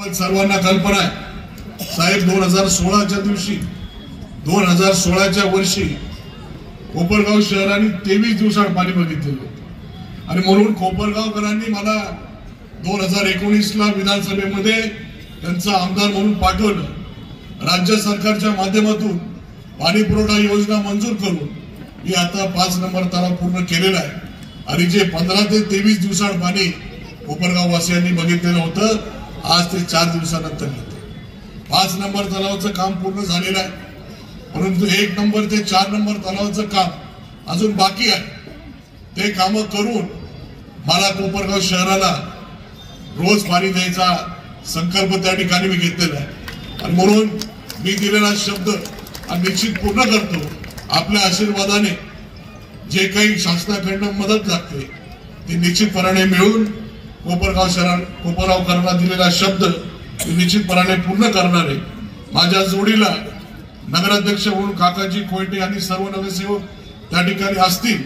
आपण सर्वांना कल्पना आहे साहेब 2016च्या दिवशी 2016च्या वर्षी कोपरगाव शहराने 23 दिवसात पाणी बघितलेलं आणि म्हणून कोपरगावकरांनी मला 2019ला विधानसभेमध्ये त्यांचा आमदार म्हणून पाठवलं. राज्य सरकारच्या माध्यमातून पाणी पुरवठा योजना मंजूर करून मी आता 5 नंबर तलाव पूर्ण केलेला आहे आणि जे 15 ते 23 दिवसात पाणी कोपरगाव वासियांनी बघितलेलं होतं आज ते 4 दिवसानंतर येते. 5 नंबर तलावाचं काम पूर्ण झालेलं आहे परंतु 1 नंबर ते 4 नंबर तलावाचं काम अजून बाकी आहे. ते काम करून मला कोपरगाव शहराला रोज पाणी द्यायचा संकल्प त्या ठिकाणी मी घेतलेला आहे आणि म्हणून मी दिलेला शब्द निश्चित पूर्ण करतो. आपल्या आशीर्वादाने जे काही शासनाकडून मदत लागते ती निश्चितपणे मिळून कोपरगावकरांना दिलेला शब्द निश्चितपणे पूर्ण करणार आहे. माझ्या जोडीला नगराध्यक्ष म्हणून काकाजी कोयटे आणि सर्व नगरसेवक त्या ठिकाणी असतील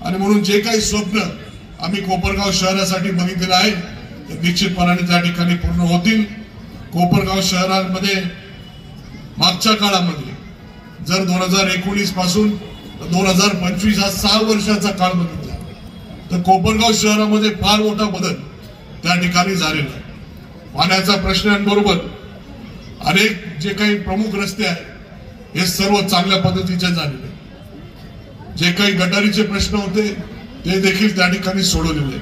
आणि म्हणून जे काही स्वप्न आम्ही कोपरगाव शहरासाठी बघितलेलं आहे ते निश्चितपणे त्या ठिकाणी पूर्ण होतील. कोपरगाव शहरामध्ये मागच्या काळामध्ये जर 2019 पासून 2025 हा 6 वर्षाचा काळ बघितला तर कोपरगाव शहरामध्ये फार मोठा बदल त्या ठिकाणी झालेला आहे. पाण्याचा प्रश्नांबरोबर अनेक जे काही प्रमुख रस्ते आहेत हे सर्व चांगल्या पद्धतीचे झालेले. जे काही गटारीचे प्रश्न होते ते देखील त्या ठिकाणी सोडवलेले.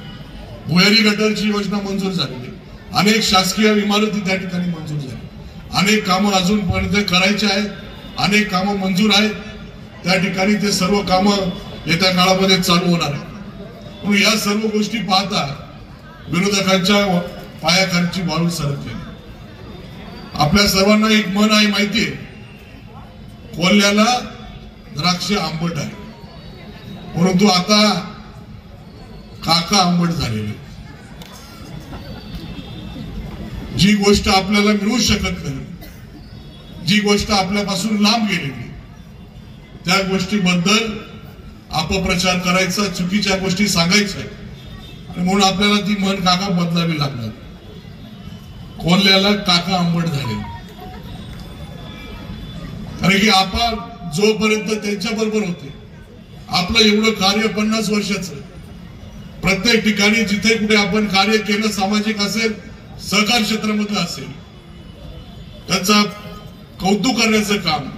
भुयारी गटारची योजना मंजूर झालेली. अनेक शासकीय इमारती त्या ठिकाणी मंजूर झाल्या. अनेक कामं अजूनपर्यंत करायची आहेत. अनेक कामं मंजूर आहेत. त्या ठिकाणी ते सर्व कामं येत्या काळामध्ये चालू होणार आहेत. म्हणून या सर्व गोष्टी पाहता विरोधकांच्या पायाखालची वाळू सरकली. आपल्या सर्वांना एक मन आहे माहिती आहे कोल्ह्याला द्राक्ष आंबट आहे परंतु आता काका आंबट झालेले. जी गोष्ट आपल्याला मिळू शकत नाही जी गोष्ट आपल्यापासून लांब गेलेली त्या गोष्टीबद्दल अपप्रचार करायचा चुकीच्या गोष्टी सांगायच्या आणि म्हणून आपल्याला ती मन काका बदलावी लागणार. कोल्ह्याला काका आंबट झाले कारण की आपण जोपर्यंत त्यांच्या बरोबर होते आपलं एवढं कार्य 50 वर्षाचं प्रत्येक ठिकाणी जिथे कुठे आपण कार्य केलं सामाजिक असेल सहकार क्षेत्रामध्ये असेल त्याचा कौतुक करण्याचं काम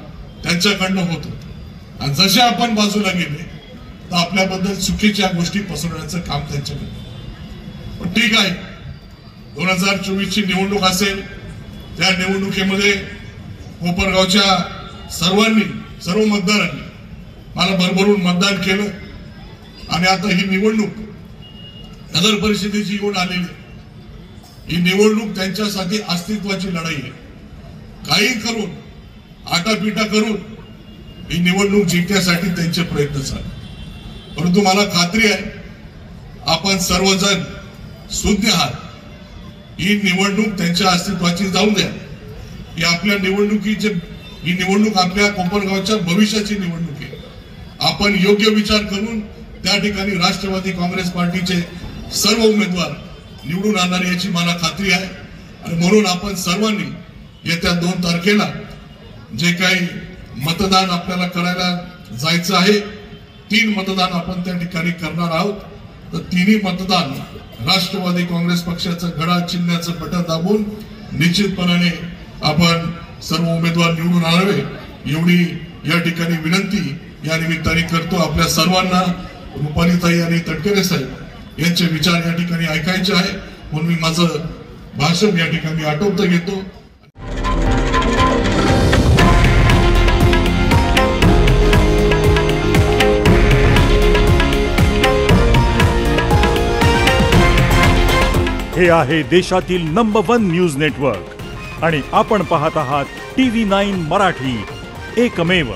त्यांच्याकडनं होत होतं आणि जसे आपण बाजूला गेले तर आपल्याबद्दल चुकीच्या गोष्टी पसरवण्याचं काम त्यांच्याकडनं. पण ठीक आहे 2024ची निवडणूक असेल त्या निवडणुकीमध्ये कोपरगावच्या सर्व मतदारांनी मला भरभरून मतदान केलं आणि आता ही निवडणूक नगर परिषदेची येऊन आलेली. ही निवडणूक त्यांच्यासाठी अस्तित्वाची लढाई आहे. काही करून आटापिटा करून ही निवडणूक जिंकण्यासाठी त्यांचे प्रयत्न चालू. परंतु मला खात्री आहे आपण सर्वजण सुज्ञ आहात. ही निवडणूक त्यांच्या अस्तित्वाची जाऊ द्या. ही आपल्या ही निवडणूक आपल्या कोपरगावच्या भविष्याची निवडणूक आहे. आपण योग्य विचार करून त्या ठिकाणी राष्ट्रवादी काँग्रेस पार्टीचे सर्व उमेदवार निवडून आणणार याची मला खात्री आहे आणि म्हणून आपण सर्वांनी येत्या 2 तारखेला जे काही मतदान आपल्याला करायला जायचं आहे 3 मतदान आपण त्या ठिकाणी करणार आहोत. तर 3ही मतदान राष्ट्रवादी काँग्रेस पक्षाचं घड्याळ चिन्हाचं बटन दाबून निश्चितपणे आपण सर्व उमेदवार निवडून आणावे एवढी या ठिकाणी विनंती या निमित्ताने करतो. आपल्या सर्वांना रुपालीताई आणि तटकरे साहेब यांचे विचार या ठिकाणी ऐकायचे आहे म्हणून मी माझं भाषण या ठिकाणी आटोपता घेतो. हे आहे देशातील नंबर 1 न्यूज नेटवर्क आणि आपण पाहत आहात TV9 मराठी, एकमेव.